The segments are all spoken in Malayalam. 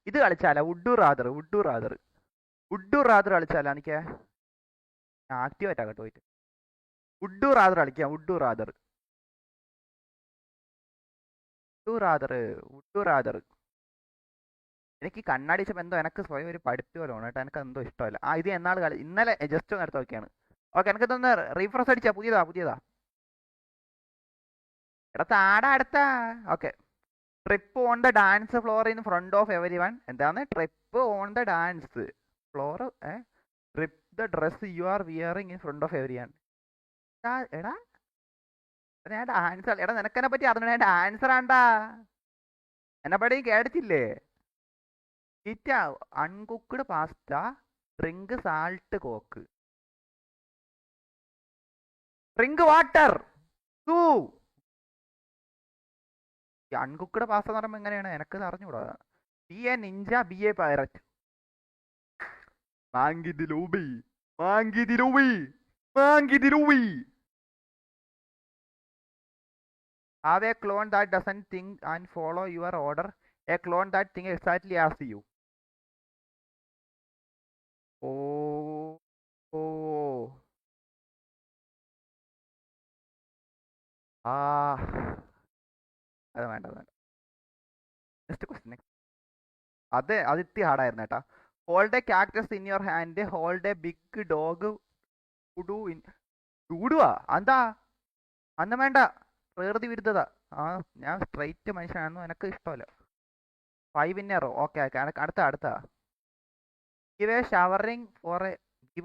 ഇത് കളിച്ചാലോ? വുഡു റാദർ കളിച്ചാലോ? എനിക്ക് ആക്റ്റീവ് ആയിട്ടാ കേട്ടോ പോയിട്ട്. വുഡു റാദർ കളിക്കാം. വുഡു റാദർ എനിക്ക് കണ്ണാടിച്ചപ്പോൾ എന്തോ എനിക്ക് സ്വയം ഒരു പഠിപ്പ് പോലെ കേട്ടോ. എനിക്ക് എന്തോ ഇഷ്ടമല്ല. ഇത് എന്നാൾ ഇന്നലെ ജസ്റ്റ് ഒന്ന് എടുത്ത് നോക്കിയാണ്. ഓക്കെ, എനിക്കിതൊന്ന് റീഫ്രഷ് അടിച്ചാ. പുതിയതാ. എടാ താടാ അടുത്ത. Okay. Trip on the dance floor in front of everyone. എന്താണ് trip on the dance floor? Trip the dress you are wearing in front of everyone. എടാ ഞാൻ ഡാൻസ്. എടാ നിനക്കെന്നെ പറ്റി അറിഞ്ഞ ഡാൻസർ ആണ്ടാ. എന്നെ പടി കേട്ടിട്ടില്ലേ? Eat uncooked pasta, drink salt coke, drink water. Uncooked pasta എന്ന് പറയുമ്പോൾ എങ്ങനെയാണ്? എനക്ക് അറിഞ്ഞൂടാ. Be a ninja, be a pirate. മാങ്കിദിലൂബി. Have a clone that doesn't think and follow your order. A clone that thinks exactly as you. Oh. അത് വേണ്ട. Next question. അത് ഇത്തി ഹാർഡായിരുന്നു കേട്ടാ. Hold a cactus in your hand. Hold a big dog. ചൂടുവാ എന്താ? അന്ന് വേണ്ട. പ്രകൃതി വിരുദ്ധത. ഞാൻ സ്ട്രൈറ്റ് മനുഷ്യനാണെന്നും എനിക്ക് ഇഷ്ടമല്ല. 5 in a row. ഓക്കെ. അടുത്ത. Give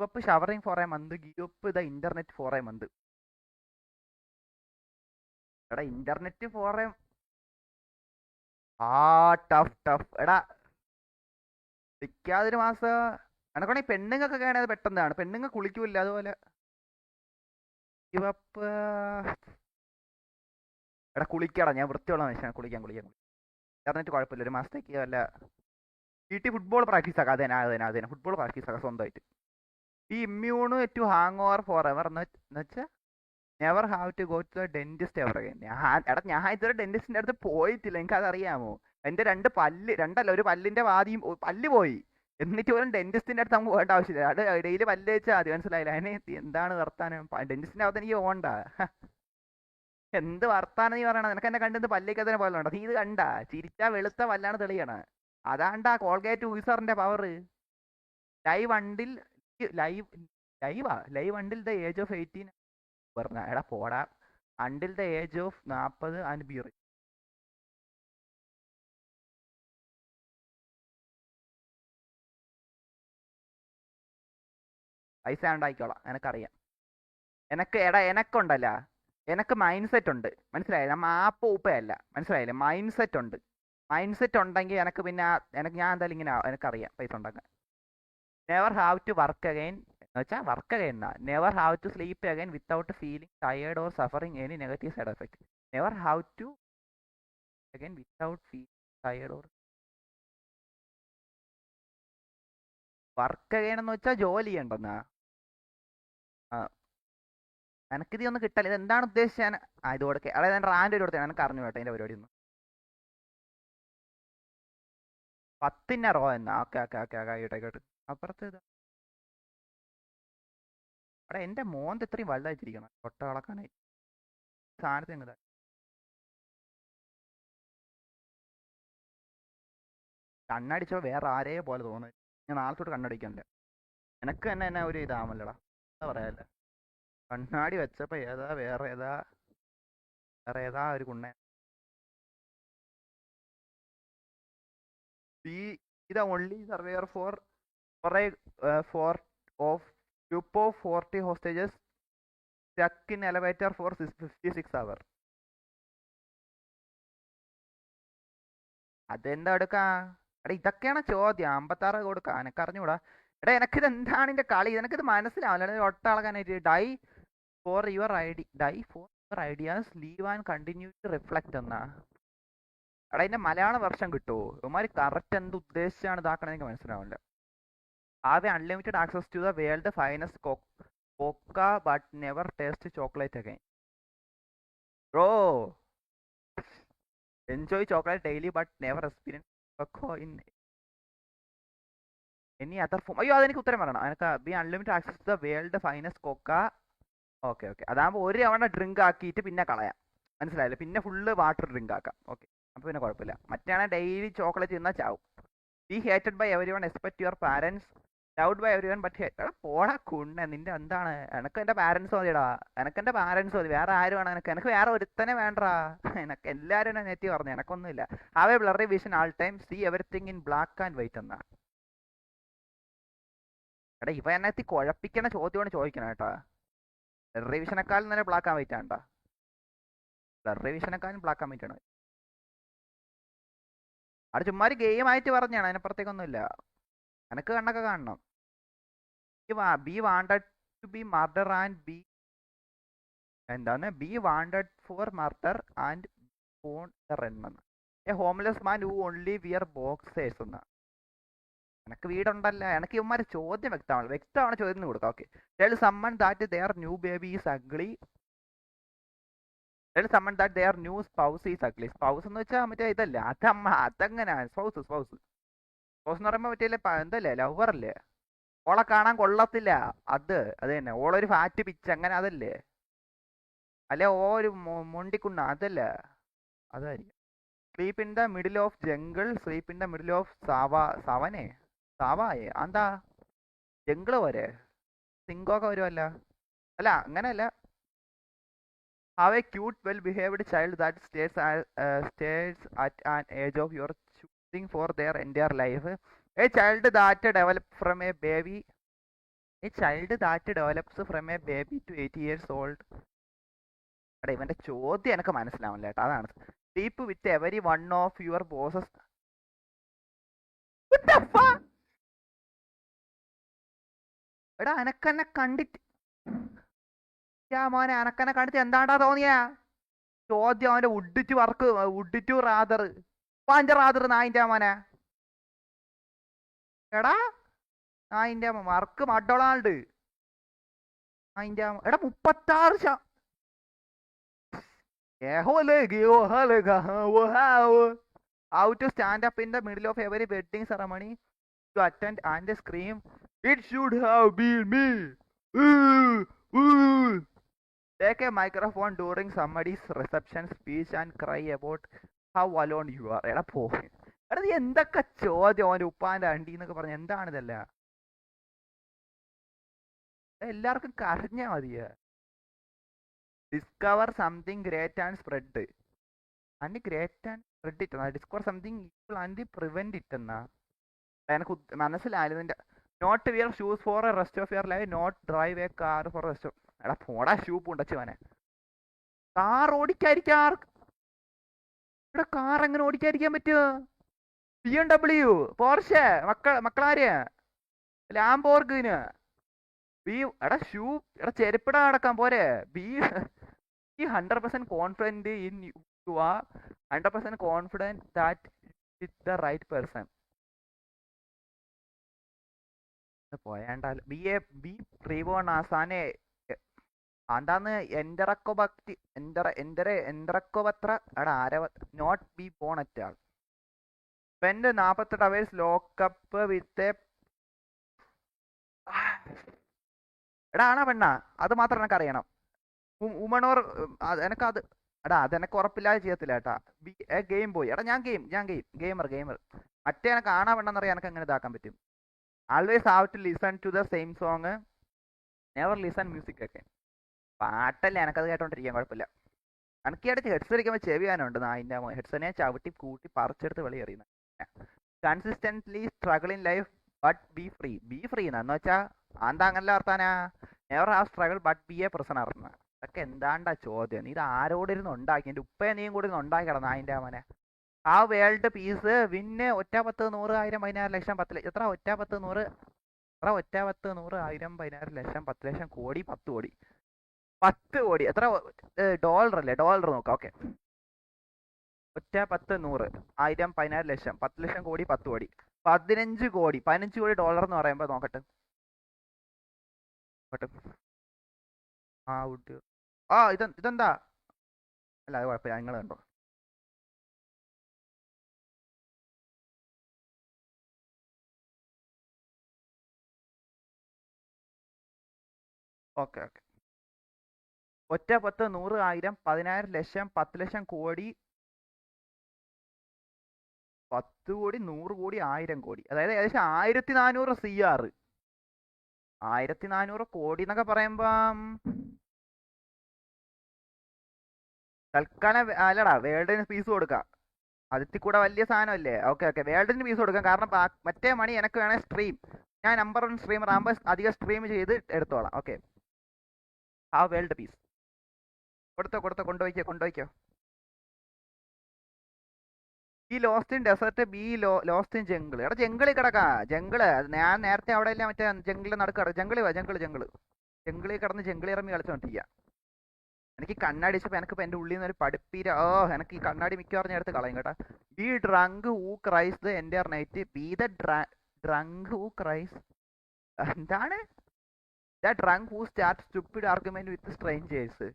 up showering for a month. Give up the internet for a month. എടാ ഇന്റർനെറ്റ് ഫോർ എ ടഫ്. എടാ വിൽക്കാതൊരു മാസം. എനക്കാണെ പെണ്ണുങ്ങൾക്കൊക്കെ ആണെങ്കിൽ അത് പെട്ടെന്നാണ്. പെണ്ണുങ്ങൾ കുളിക്കൂല്ല. അതുപോലെ ഗിവ് അപ്പ്. എടാ കുളിക്കടാ. ഞാൻ വൃത്തിയുള്ള മനുഷ്യനാണ്. കുളിക്കാൻ. ഇന്റർനെറ്റ് കുഴപ്പമില്ല. ഒരു മാസത്തേക്ക് വല്ല വീട്ടിൽ ഫുട്ബോൾ പ്രാക്ടീസ് ആക്കാം. അതന്നെ ഫുട്ബോൾ പ്രാക്ടീസ് ആക്കാം സ്വന്തമായിട്ട്. ഈ immune to hangover for ever എന്ന് വെച്ചാൽ never have to go to the dentist ever again. ഞാൻ ഇതുവരെ ഡെന്റിസ്റ്റിന്റെ അടുത്ത് പോയിട്ടില്ല. എനിക്ക് അതറിയാമോ? എന്റെ ഒരു പല്ലിന്റെ വാതിയും പല്ല് പോയി. എന്നിട്ട് പോലും ഡെന്റിസ്റ്റിന്റെ അടുത്ത് നമുക്ക് പോകേണ്ട ആവശ്യമില്ല. അത് ഡെയിലി പല്ല് വെച്ചാൽ മതി. മനസ്സിലായില്ല? അതിന് എന്താണ് വർത്താനം? ഡെന്റിസ്റ്റിന്റെ അകത്ത് എനിക്ക് പോകണ്ട. എന്ത് വർത്താനം നീ പറയണ? നിനക്ക് എന്നെ കണ്ടെന്ന് പല്ലിക്കതിനെ പോലെ ഉണ്ടോ? നീ ഇത് കണ്ട? ചിരിച്ചാ വെളുത്ത പല്ലാണ് തെളിയണ. അതാണ്ടാ കോൾഗേറ്റ് യൂസറിന്റെ power. Live until the age of 18 പറഞ്ഞ. എടാ പോടാ. Until the age of 40 and be rich. പൈസ ഉണ്ടായിക്കോളാം. എനക്കറിയാം. എനക്കുണ്ടല്ല. എനക്ക് മൈൻഡ് സെറ്റ് ഉണ്ട്. മനസ്സിലായില്ല? നമ്മ ഉപ്പയല്ല. മനസ്സിലായില്ലേ? മൈൻഡ് സെറ്റ് ഉണ്ട്. മൈൻഡ് സെറ്റ് ഉണ്ടെങ്കിൽ എനിക്ക് പിന്നെ ഞാൻ എന്തായാലും ഇങ്ങനെ എനിക്കറിയാം പൈസ ഉണ്ടാക്കാൻ. Never have to work again എന്ന് വെച്ചാൽ വർക്ക് അഗൈൻ എന്നാ. Never have to sleep again without feeling tired or suffering any negative side effect. Never have to again without feeling tired or work again എന്ന് വെച്ചാൽ ജോലി ചെയ്യണ്ടെന്നാ. എനിക്കിത് ഒന്നും കിട്ടില്ല. ഇത് എന്താണ് ഉദ്ദേശിച്ചാൽ ഇത് കൊടുക്കുക? അതായത് ഞാൻ റാൻഡ് ഒരു കൊടുത്തേ. എനിക്ക് അറിഞ്ഞു കേട്ടോ അതിന്റെ പരിപാടി ഒന്നും. 10 റോ എന്നാ. ഓക്കെ. ആയിക്കോട്ടെ. അപ്പുറത്ത് ഇതാ. അവിടെ എന്റെ മോന്ത് ഇത്രയും വലുതായിട്ടിരിക്കണം തൊട്ട കളക്കാനായി. സാധനത്തിന് എങ്ങനെ കണ്ണടിച്ചോ വേറെ ആരേ പോലെ തോന്നുന്നു. ഞാൻ നാളെ തൊട്ട് കണ്ണടിക്കണ്ടേ. എനക്ക് തന്നെ ഒരു ഇതാമല്ലടാ. എന്താ പറയാല്ലേ? കണ്ണാടി വെച്ചപ്പോ വേറെ ഏതാ ഒരു കുണ്ണ. ഇത് only survivor for group of 40 hostages stuck in elevator for 56 hours. അതെന്താ എടുക്കാ? എടാ ഇതൊക്കെയാണ് ചോദ്യം. 56 കൊടുക്കാ. എനക്ക് അറിഞ്ഞൂടാ. എടാ എനക്കിത് എന്താണ് ഇതിന്റെ കളി? എനക്കിത് മനസ്സിലാവില്ല. ഒട്ട അളകാനായിട്ട് die for your ideas live and continue to reflect എന്നാ. എടാ ഇതിന്റെ മലയാള വെർഷൻ കിട്ടുമോ? ഇവന്മാര് കറക്റ്റ് എന്ത് ഉദ്ദേശിച്ചാണ് ഇതാക്കണത് എനിക്ക് മനസ്സിലാവില്ല. Have unlimited access to the world finest cocoa but never taste chocolate again. Bro enjoy chocolate daily but never experience cocoa in any other form, അയ്യോ അതെനിക്ക് ഉത്തരം പറയണം. എനിക്ക് be unlimited access the world finest cocoa. Okay okay, അതാകുമ്പോൾ ഒരു തവണ ഡ്രിങ്ക് ആക്കിയിട്ട് പിന്നെ കളയാം, മനസ്സിലായില്ലേ? പിന്നെ ഫുള്ള് വാട്ടർ ഡ്രിങ്ക് ആക്കാം. ഓക്കെ, അപ്പോൾ പിന്നെ കുഴപ്പമില്ല. മറ്റാണ് ഡെയിലി ചോക്ലേറ്റ് തിന്നാൽ ചാവും. Be hated by every one expect your parents, loved by everyone but എടാ പോടാ കുണ്ണ, നിന്റെ എന്താണ്? എനക്ക് എൻ്റെ പാരൻസ് മതിയടാ, എനക്ക് എൻ്റെ പാരൻസ് മതി, വേറെ ആരും ആണ് എനക്ക്? എനിക്ക് വേറെ ഒരുത്തനെ വേണ്ടാ. എനക്ക് എല്ലാവരും എന്നെ നെറ്റി പറഞ്ഞു, എനക്കൊന്നുമില്ല. Have a blurry vision all time, see everything in black and white എന്നാ. എടാ ഇവ എന്നെ എത്തി കുഴപ്പിക്കണ ചോദ്യമാണ് ചോദിക്കണം കേട്ടാ. റിവിഷനേക്കാളും നല്ല ബ്ലാക്ക് ആൻഡ് വൈറ്റ് ആണ്ടാ. റിവിഷനേക്കാളും ബ്ലാക്ക് ആൻഡ് വൈറ്റ് ആണ്. അവിടെ ചുമ്മാ ഒരു ഗെയിം ആയിട്ട് പറഞ്ഞാണ്, അതിനപ്പുറത്തേക്കൊന്നുമില്ല. എനക്ക് കണ്ണൊക്കെ കാണണം. Be wanted to be murder and be എന്താണ് be wanted for murder and phone റണ്ണെന്ന്. A homeless man who only wear boxers എന്നാ. എനക്ക് വീടുണ്ടല്ല, എനക്ക് ഇവന്മാര് ചോദ്യം വ്യക്തമാണ് ചോദ്യം കൊടുക്കാം. Okay, tell someone that their new baby is ugly, tell someone that their new spouse is ugly. Spouse എന്ന് വെച്ചാൽ മറ്റേ ഇതല്ലേ, അതമ്മ അതെങ്ങനെ സ്പൗസ് സ്പൗസ് സ്പൗസ് എന്ന് പറയുമ്പോൾ മറ്റേ എന്തല്ലേ, ലവർ അല്ലേ? ഓളെ കാണാൻ കൊള്ളത്തില്ല, അത് തന്നെ. ഓളൊരു ഫാറ്റ് പിച്ച് അങ്ങനെ അതല്ലേ? അല്ലെ ഓ ഒരു മൊണ്ടിക്കുണ്ണ അതല്ല, അതായിരിക്കും. Sleep in the middle of jungle, sleep in the middle of savanna സാവായേ എന്താ ജംഗിള് പോരെ, സിംഗൊക്കെ വരുമല്ല. അല്ല അങ്ങനെയല്ല. Have a cute well behaved child that stays at an age of your choosing for their entire life. A child that develop from a baby, a child that develops from a baby to 8 years old. എടാ ഇവന്റെ ചോദ്യം എനിക്ക് മനസ്സിലാവില്ല കേട്ടോ, അതാണ്. Sleep with every one of your bosses. എടാ അനക്കെന്നെ കണ്ടിട്ട് മോനെ, അനക്കെന്നെ കണ്ടിട്ട് എന്താണ്ടാ തോന്നിയ ചോദ്യം? അവന്റെ വുഡ് ടു റാദർ പാഞ്ച റാദർ നായിന്റെ മോനെ. എടാ നായിന്റെ വർക്ക് മഡൊണാൾഡ് നായിന്റെ എടാ 36 how to stand up in the middle of every wedding ceremony to attend and scream, it should have been me. Take a microphone during somebody's reception speech and cry about how alone you are. എടാ പോ, എടാ നീ എന്തൊക്കെ ചോദ്യം അവൻ്റെ ഉപ്പാന്റെ അണ്ടി എന്നൊക്കെ പറഞ്ഞ എന്താണിതല്ല? എല്ലാവർക്കും കരഞ്ഞാ മതിയാ. Discover something great and spread, and great and spread it എന്നാ. Discover something equal and prevent it എന്നാ. എനിക്ക് മനസ്സിലായാലും നിന്റെ not wear shoes for a rest of your life, not drive a car for rest of. എടാ പോടാ ഷൂ പൂണ്ടച്ചവനെ. കാർ ഓടിക്കാതിരിക്കാൻ ഇവിടെ കാർ എങ്ങനെ ഓടിക്കാതിരിക്കാൻ പറ്റുമോ? BMW, പോർഷെ, മക്കളാര്, ലാംബോർഗിന്, എടാ ഷൂ, എടാ ചെരുപ്പിട നടക്കാൻ പോരെ. Be 100% confident in you are 100% confident that with the right person. പോയാണ്ടാൽ ബി പ്രീവോൺ ആസാനെ എന്താന്ന് എന്ററക്കോബക്തി എന്ററക്കോബത്ര എടാ not be born at all. Spend 48 hours lockup with എടാ ആണാ പെണ്ണാ അത് മാത്രം എനിക്ക് അറിയണം. ഉമണോർ എനക്കത് എടാ അതെനക്ക് ഉറപ്പില്ലാതെ ചെയ്യത്തില്ല കേട്ടാ. ഗെയിം ബോയ് എടാ ഞാൻ ഗെയിമർ മറ്റേ എനക്ക് ആണാ പെണ്ണെന്നറിയാൻ എനിക്ക് എങ്ങനെ ഇതാക്കാൻ പറ്റും? Always have to listen to the same song, never listen music. ഒക്കെ പാട്ടല്ലേ, എനക്കത് കേട്ടോണ്ടിരിക്കാൻ കുഴപ്പമില്ല. എനിക്ക് ഇടയ്ക്ക് ഹെഡ്സ് അടിക്കുമ്പോൾ ചെവിയാനുണ്ട് നായിൻ്റെ ഹെഡ്സനെ ചവിട്ടി കൂട്ടി പറിച്ചെടുത്ത് വെളി എറിയുന്നത്. Consistently struggle in life but be free എന്ന് വെച്ചാൽ എന്താ അങ്ങനല്ല വർത്താനാ. Never have struggle but be a prisoner. അതൊക്കെ എന്താണ്ടാ ചോദ്യം? നീ ഇത് ആരോടിരുന്ന് ഉണ്ടാക്കി? എൻ്റെ ഉപ്പയെ നീയും കൂടി ഉണ്ടാക്കി കിടന്നു നായിൻ്റെ മോനെ. ആ വേൾഡ് പീസ് വിന്ന് 1 10 100 1000 16 ലക്ഷം 10 ലക്ഷം എത്ര 1 10 100 എത്ര 1 10 100 1000 16 ലക്ഷം 10 ലക്ഷം കോടി 10 കോടി 10 കോടി എത്ര ഡോളർ അല്ലേ? ഡോളർ നോക്കാം. ഓക്കെ, 1 10 100 1000 16 ലക്ഷം 10 ലക്ഷം കോടി 10 കോടി 15 കോടി 15 കോടി ഡോളർ എന്ന് പറയുമ്പോൾ നോക്കട്ടെ. ഇതെന്താ? അല്ല അത് കുഴപ്പമില്ല, നിങ്ങൾ കണ്ടോ. Okay okay. ഒറ്റ 10 100 1000 10,000 ലക്ഷം 10 ലക്ഷം കോടി 10 കോടി 100 കോടി 1000 കോടി, അതായത് ഏകദേശം 1400 CR. 1400 കോടി എന്നൊക്കെ പറയുമ്പം തൽക്കാലം അല്ലടാ, വേൾഡിന് പീസ് കൊടുക്കാം. അതിൽ കൂടെ വലിയ സാധനമല്ലേ. ഓക്കെ ഓക്കെ, വേൾഡിന് പീസ് കൊടുക്കാം. കാരണം മറ്റേ മണി എനിക്ക് വേണേൽ സ്ട്രീം, ഞാൻ നമ്പർ 1 സ്ട്രീമർ ആകുമ്പോൾ അധികം സ്ട്രീം ചെയ്ത് എടുത്തോളാം. ഓക്കെ, ആ വേൾഡ് പീസ് കൊടുത്തോ കൊണ്ടുപോയിക്കോ. ഈ lost in desert, be lost in jungle. എടാ ജംഗിളിൽ കിടക്കാ, ജംഗിള്. ഞാൻ നേരത്തെ അവിടെ എല്ലാം മറ്റേ ജംഗിളിൽ നടക്കുക. ജംഗിളിൽ കിടന്ന് ജംഗിളി ഇറങ്ങി കളിച്ചോണ്ടിരിക്കുക. എനിക്ക് കണ്ണടിച്ചപ്പോൾ എനിക്കിപ്പോൾ എൻ്റെ ഉള്ളിൽ നിന്ന് ഒരു പഠിപ്പീര. എനിക്ക് ഈ കണ്ണാടി മിക്കവാറും ഞാൻ എടുത്ത് കളയും കേട്ടാ. Be drunk who cries the entire night, be the drunk who cries, എന്താണ് the drunk who start stupid argument with strangers.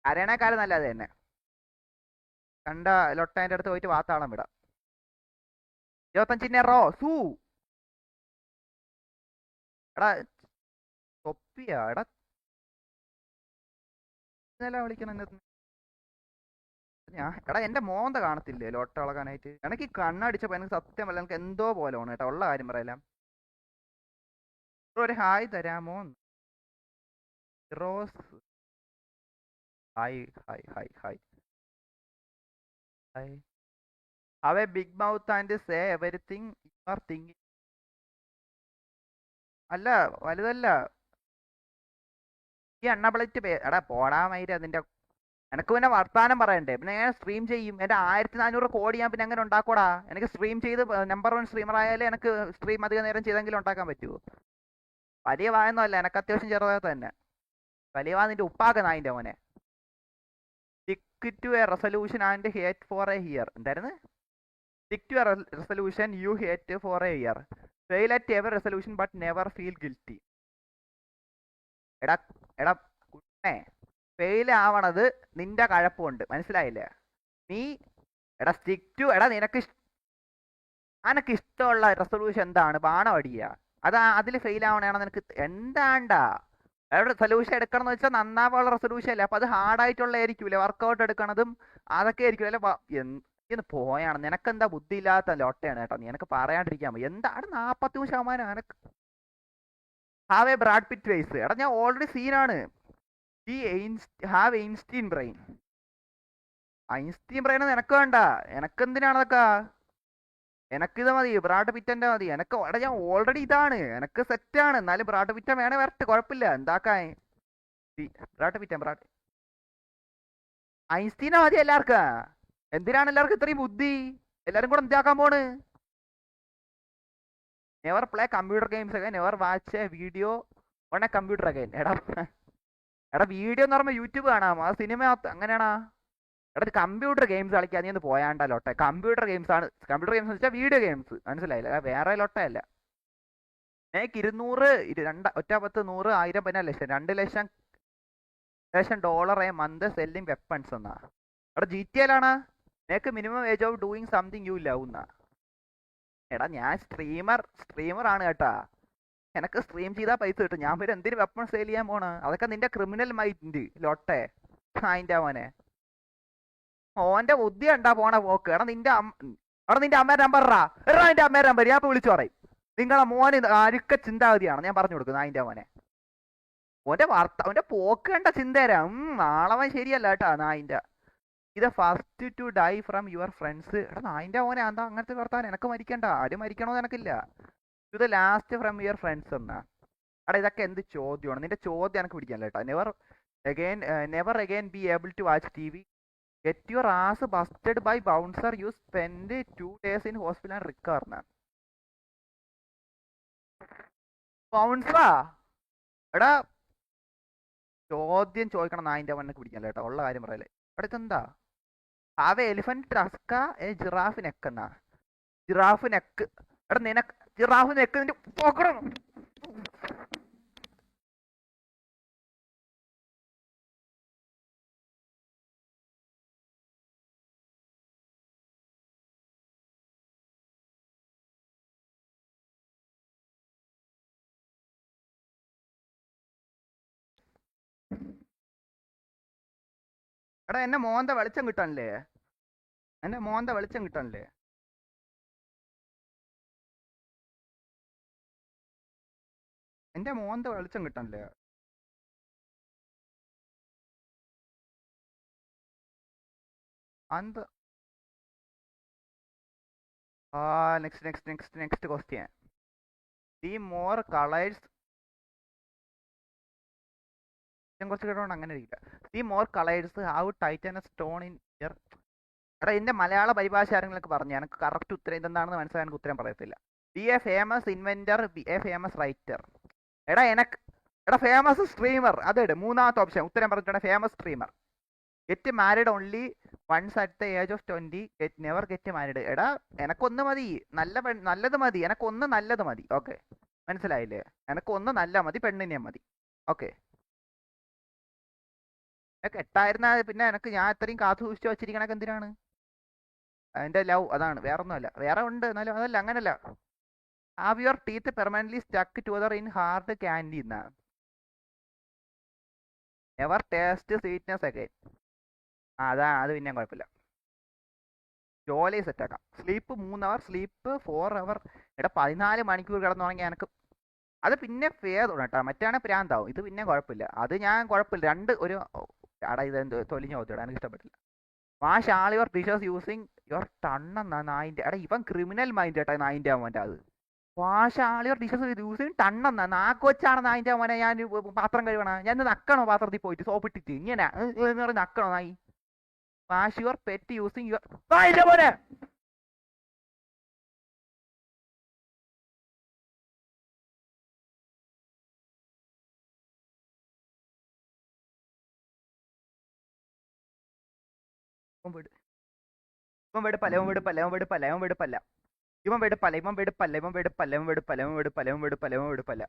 അരേണക്കാലം നല്ലത് തന്നെ. കണ്ട ലൊട്ടേൻ്റെ അടുത്ത് പോയിട്ട് വാത്താളം വിടാം. 25 റോ സൂ. എടാ തൊപ്പിയാ എടാ, വിളിക്കണം. എടാ എന്റെ മോന്ത കാണത്തില്ലേ ലോട്ട ഇളകാനായിട്ട്. എനിക്ക് ഈ കണ്ണടിച്ചപ്പോ എനിക്ക് സത്യം അല്ല, എനിക്ക് എന്തോ പോലെ ആണ് കേട്ടോ, ഉള്ള കാര്യം പറയലാം. ഒരു ഹായ് തരാമോ? Rose hi hi hi hi hi. Have a big mouth and say everything you are thinking. അല്ല വലുതല്ല ഈ അണ്ണബിളിറ്റ് എടാ പോടാ മയിര്. അതിന്റെ എനിക്ക് പിന്നെ വർത്താനം പറയണ്ടേ, പിന്നെ ഞാൻ സ്ട്രീം ചെയ്യും. എൻ്റെ 1400 കോടി ഞാൻ പിന്നെ അങ്ങനെ ഉണ്ടാക്കൂടാ. എനിക്ക് സ്ട്രീം ചെയ്ത് നമ്പർ 1 സ്ട്രീമർ ആയാലേ എനിക്ക് സ്ട്രീം അധികം നേരം ചെയ്തെങ്കിലും ഉണ്ടാക്കാൻ പറ്റുമോ. വലിയ വായൊന്നും അല്ല, എനിക്ക് അത്യാവശ്യം ചെറുതായി തന്നെ. വലിയ വാ നിന്റെ ഉപ്പാക്കുന്ന അതിൻ്റെ മോനെ. Stick to a resolution and hate for a year. എന്തായിരുന്നു? Stick to a resolution you hate for a year, fail at ever resolution but never feel guilty. എടാ എടാ കുട്ടേ, ഫെയിൽ ആവണത് നിന്റെ കഴപ്പുണ്ട്, മനസ്സിലായില്ലേ നീ? എടാ സ്റ്റിക്ക് ടു, എടാ നിനക്ക് ഇഷ്ടമുള്ള റെസൊല്യൂഷൻ എന്താണ്? ബാണം അടിക്കുക. അതിൽ ഫെയിൽ ആവണേണോ നിനക്ക്? എന്താണ്ടാ എവിടെ സൊല്യൂഷൻ എടുക്കണം എന്ന് വെച്ചാൽ നന്നാവാനുള്ള റെസൊല്യൂഷൻ അല്ലേ. അപ്പൊ അത് ഹാർഡായിട്ടുള്ളതായിരിക്കൂലേ, വർക്കൗട്ട് എടുക്കണതും അതൊക്കെ ആയിരിക്കും അല്ലെ. ഇന്ന് പോയാണ്, നിനക്കെന്താ ബുദ്ധി ഇല്ലാത്ത ലോട്ടയാണ് കേട്ടോ. നിനക്ക് പറയാണ്ടിരിക്കാൻ മതി. എന്താണ് 43% എനക്ക് have a Brad Pitt face. എടാ ഞാൻ ഓൾറെഡി സീനാണ്. ഈ have Einstein brain. Einstein brain നിനക്ക് വേണ്ട, എനക്കെന്തിനാണ് അതൊക്കെ? എനക്കിത് മതി, ബ്രാഡ് പിറ്റന്റെ മതി എനക്ക്. എടാ ഞാൻ ഓൾറെഡി ഇതാണ്, എനക്ക് സെറ്റാണ്. എന്നാലും ബ്രാഡ് പിറ്റ വേണേ വരട്ടെ, കുഴപ്പമില്ല. എന്താക്കാൻ ബ്രാഡ് ഐൻസ്റ്റീനെ മതി എല്ലാവർക്കും. എന്തിനാണ് എല്ലാവർക്കും ഇത്രയും ബുദ്ധി? എല്ലാരും കൂടെ എന്താക്കാൻ പോണ്? Never play computer games again, never watch A video on A computer again. എടാ വീഡിയോ എന്ന് പറയുമ്പോൾ യൂട്യൂബ് കാണാമോ? ആ സിനിമ അങ്ങനെയാണാ? എടാ കമ്പ്യൂട്ടർ ഗെയിംസ് കളിക്കാൻ നീ ഒന്ന് പോയാണ്ടാ ലോട്ടെ. കമ്പ്യൂട്ടർ ഗെയിംസ് ആണ്. കമ്പ്യൂട്ടർ ഗെയിംസ് എന്ന് വെച്ചാൽ വീഡിയോ ഗെയിംസ്, മനസ്സിലായില്ല? വേറെ ലോട്ടയല്ല. എനിക്ക് 200 ഒറ്റ 10 100 1000 15 ലക്ഷം 2 ലക്ഷം dollar A month selling weapons എന്നാ. എടാ GTA make minimum age of doing something you love എന്നാ. എടാ ഞാൻ സ്ട്രീമർ ആണ് കേട്ടാ. എനക്ക് സ്ട്രീം ചെയ്താൽ പൈസ കിട്ടും. ഞാൻ പിന്നെ എന്തിന് വെപ്പൺ സെയിൽ ചെയ്യാൻ പോണ? അതൊക്കെ നിന്റെ ക്രിമിനൽ മൈൻഡ് ലോട്ടെ. അതിന്റെ മോനെ ഓന്റെ ബുദ്ധി കണ്ടാ പോണ പോക്ക്. എടാ നിന്റെ അമ്മേരെ നമ്പർ എടാ നിന്റെ അമ്മേരെ നമ്പർ ഞാൻ ഇപ്പൊ വിളിച്ചു പറയും. നിങ്ങളെ മോന് അരുക്ക ചിന്താഗതിയാണ് ഞാൻ പറഞ്ഞു കൊടുക്കുന്നത്. അതിന്റെ മോനെ അവന്റെ പോക്ക് കണ്ട ചിന്തരാ. നാളവൻ ശരിയല്ല കേട്ടാ നായിന്റെ. ഇത് first to die from your friends. എടാ നായിന്റെ മോനെ എന്താ അങ്ങനത്തെ വർത്താനം? എനക്ക് മരിക്കണ്ട, ആരും മരിക്കണോന്ന് എനക്കില്ല. To the last from your friends എന്നാ. എടാ ഇതൊക്കെ എന്ത് ചോദ്യമാണ്? നിന്റെ ചോദ്യം എനിക്ക് പിടിക്കാനല്ല കേട്ടോ. Never again be able to watch TV. Get your ass busted by bouncer. You spend 2 days in hospital and recover. ബൗൺസറാ? എടാ ചോദ്യം ചോദിക്കണം നായിന്റെ മണ്ണൊക്കെ പിടിക്കാനല്ല കേട്ടോ, ഉള്ള കാര്യം പറയല്ലേ. എടാ ഇതെന്താ? Have elephant tusk a giraffe neck എന്നാ. Giraffe neck. എടാ നിനക്ക് ജിറാഫ് നെക്ക് നിന്റെ പോക്കണം. എടാ എന്നെ മോന്ത വെളിച്ചം കിട്ടാനില്ലേ? എന്നെ മോന്ത വെളിച്ചം കിട്ടാനില്ലേ? എന്റെ മോന്ത വെളിച്ചം കിട്ടാനില്ലേ? അന്ത് ആ next question. The more colours കുറച്ച് കേട്ടോണ്ട് അങ്ങനെ ഇരിക്കില്ല. The more colours how tighten a stone in ear. എടാ ഇതിന്റെ മലയാള പരിഭാഷ ആരെങ്കിലും പറഞ്ഞു എനിക്ക് കറക്റ്റ് ഉത്തരം ഇതെന്താണെന്ന് മനസ്സിലാൻ എനിക്ക് ഉത്തരം പറയത്തില്ല. Be a famous inventor, be a famous writer. എടാ എടാ ഫേമസ് സ്ട്രീമർ അതെട്. മൂന്നാമത്തെ ഓപ്ഷൻ ഉത്തരം പറഞ്ഞിട്ടുണ്ട് famous streamer. Get married only once at the age of 20. Never get married. എടാ എനക്കൊന്ന് മതി, നല്ലത് മതി, എനക്കൊന്ന് നല്ലത് മതി. ഓക്കെ മനസ്സിലായില്ലേ? എനക്കൊന്ന് നല്ല മതി, പെണ്ണിനെ മതി. ഓക്കെ എനക്ക് എട്ടായിരുന്ന പിന്നെ എനക്ക് ഞാൻ ഇത്രയും കാത്തു സൂക്ഷിച്ചു വെച്ചിരിക്കണക്ക് എന്തിനാണ്? അതിന്റെ ലവ് അതാണ്, വേറെ ഒന്നുമല്ല. വേറെ ഉണ്ട് എന്നാലും അതല്ല, അങ്ങനല്ല. Have your teeth permanently stuck together in hard candy എന്നാ. Never taste sweetness again. അതാ അത് പിന്നെയും കുഴപ്പമില്ല. ജോലി സെറ്റാക്കാം. Sleep 3 hour, sleep 4 hour. എടാ 14 മണിക്കൂർ കിടന്നുറങ്ങി എനിക്ക് അത് പിന്നെ ഫേദമാണ് കേട്ടോ. മറ്റാണ് പ്രാന്താവും. ഇത് പിന്നെ കുഴപ്പമില്ല. അത് ഞാൻ കുഴപ്പമില്ല. രണ്ട് ഒരു അടാ ഇത് തൊലിഞ്ഞ ചോദ്യം എനിക്ക് ഇഷ്ടപ്പെട്ടില്ല. Wash all your dishes using your ടണ്ണെന്നാ നായിൻ്റെ. എടാ ഇവൻ ക്രിമിനൽ മൈൻഡ് കേട്ടോ നായിൻ്റെ അവൻ്റെ. അത് wash all your dishes using ടണ്ണെന്നാ. നാക്ക് വെച്ചാണ് നായിൻ്റെ അവനെ ഞാൻ പാത്രം കഴുകണ. ഞാൻ നക്കണോ പാത്രത്തിൽ പോയിട്ട് സോപ്പിട്ടിട്ട് ഇങ്ങനെ നക്കണോ നായി? Wash your pet using your നായിൻ്റെ പോലെ. ഇവൻ വെടുപ്പല്ല, ഇവൻ വെടുപ്പല്ല, ഇവൻ വെടുപ്പല്ല, ഇവൻ വെടുപ്പല്ല, ഇവൻ വെടുപ്പല്ല, ഇവൻ വെടുപ്പല്ല, ഇവൻ വെടുപ്പല്ല, ഇവൻ വെടുപ്പല്ല, ഇവൻ വെടുപ്പല്ല, ഇവൻ വെടുപ്പല്ല, ഇവൻ വെടുപ്പല്ല.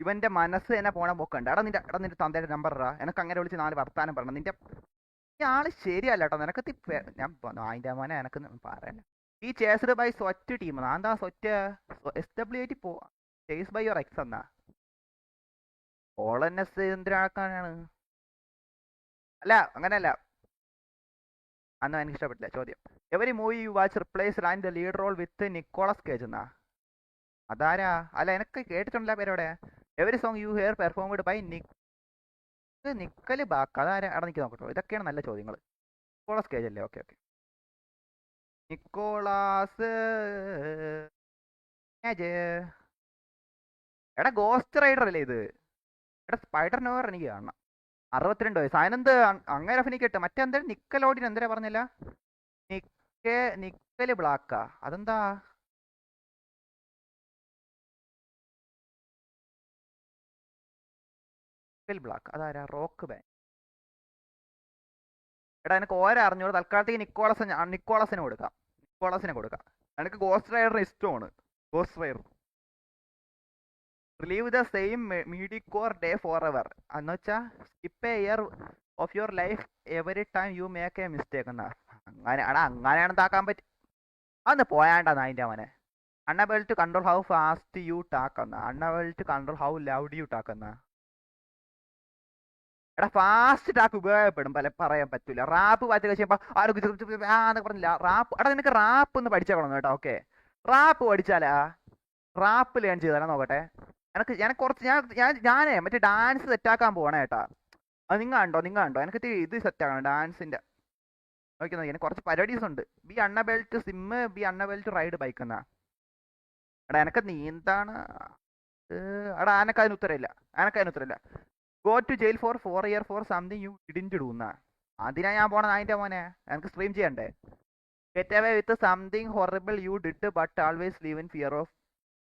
ഇവന്റെ മനസ്സ് എന്നെ പോണ പോക്കണ്ട്. നിന്റെ തന്തയുടെ നമ്പർ ഇടാ. എനക്ക് അങ്ങനെ വിളിച്ച് 4 വർത്താനം പറയണം. നിന്റെ ഈ ആള് ശരിയല്ല കേട്ടോ. നിനക്ക് ഞാൻ അതിന്റെ മോനെ എനക്ക് പറയല്ല. ഈ ചേസ്ഡ് ബൈ സ്വറ്റ് ടീം എന്താ സ്വറ്റ് എസ്ഡബ്ല്യു പോ ചേസ് ബൈ യുവർ എക്സ് എന്നാ. ഓളെന്നെസ് എന്തിനാക്കാനാണ്? അല്ല അങ്ങനെയല്ല. അന്ന് എനിക്ക് ഇഷ്ടപ്പെട്ടില്ല ചോദ്യം. Every movie you watch replaced and the lead role with Nicolas Cage എന്നാ. അതാരാ? അല്ല എനിക്ക് കേട്ടിട്ടുണ്ടല്ല പേരോടെ. Every song you hear performed by Nickelback. അതാരാ? അവിടെ നിൽക്കി നോക്കട്ടോ. ഇതൊക്കെയാണ് നല്ല ചോദ്യങ്ങൾ. നിക്കോളസ് കേജ് അല്ലേ? Okay okay. Nicolas Cage. എടാ ഗോസ്റ്റ് റൈഡർ അല്ലേ ഇത്? എടാ സ്പൈഡർ നോവർ എനിക്ക് കാണണം. 62 വയസ്സ്. അതിനെന്ത് അങ്ങനെ അഭിനയിക്കട്ടെ. മറ്റെന്താ നിക്കലോഡിൻ എന്തരാ പറഞ്ഞില്ല? നിക്കല് ബ്ലാക്കാ? അതെന്താ? നിക്കൽ ബ്ലാക്ക് അതാരാ? Rock band. എടാ എനിക്ക് ഓരോ അറിഞ്ഞോട്. തൽക്കാലത്തേക്ക് നിക്കോളസിന് കൊടുക്കാം. നിക്കോളസിനെ കൊടുക്കാം. എനിക്ക് ഗോസ്റ്റ് റൈഡറിന് ഇഷ്ടമാണ്. Ghost Rider relive the same mediocre day for ever എന്ന് വെച്ചാൽ skip a year of your life every time you make a mistake എന്നാ. അങ്ങനെ എടാ അങ്ങനെയാണ് താക്കാൻ പറ്റും. അന്ന് പോയാണ്ടാ അതിൻ്റെ അവനെ. Unable to control how fast you talk എന്നാ. Unable to control how loud you talk എന്നാ. എടാ ഫാസ്റ്റ് ടാക്ക് ഉപയോഗപ്പെടും പറയാൻ പറ്റൂല. റാപ്പ് വായിച്ചു കഴിച്ചപ്പോ ആരോഗ്യ പറഞ്ഞില്ല റാപ്പ്. എടാ നിനക്ക് റാപ്പ് ഒന്ന് പഠിച്ചേക്കണം കേട്ടോ. ഓക്കെ റാപ്പ് പഠിച്ചാലാ റാപ്പ് ലേൺ ചെയ്താലോ നോക്കട്ടെ. എനിക്ക് കുറച്ച് ഞാനേ മറ്റേ ഡാൻസ് സെറ്റാക്കാൻ പോകണേ കേട്ടാ. അത് നിങ്ങൾ കണ്ടോ എനിക്ക് ഇത് സെറ്റാക്കണം ഡാൻസിന്റെ. നോക്കി എനിക്ക് കുറച്ച് പരിപാടീസ് ഉണ്ട്. Be unable to swim, be unable to ride bike എന്നാ. എടാ എനക്ക് നീന്താണ്. എടാ അതിന് ഉത്തരമില്ല. Go to jail for 4 year for something you didn't do എന്നാ. അതിനാ ഞാൻ പോണത് അതിന്റെ മോനെ. എനിക്ക് സ്ട്രീം ചെയ്യണ്ടേ. Get away with something horrible you did but always live in fear of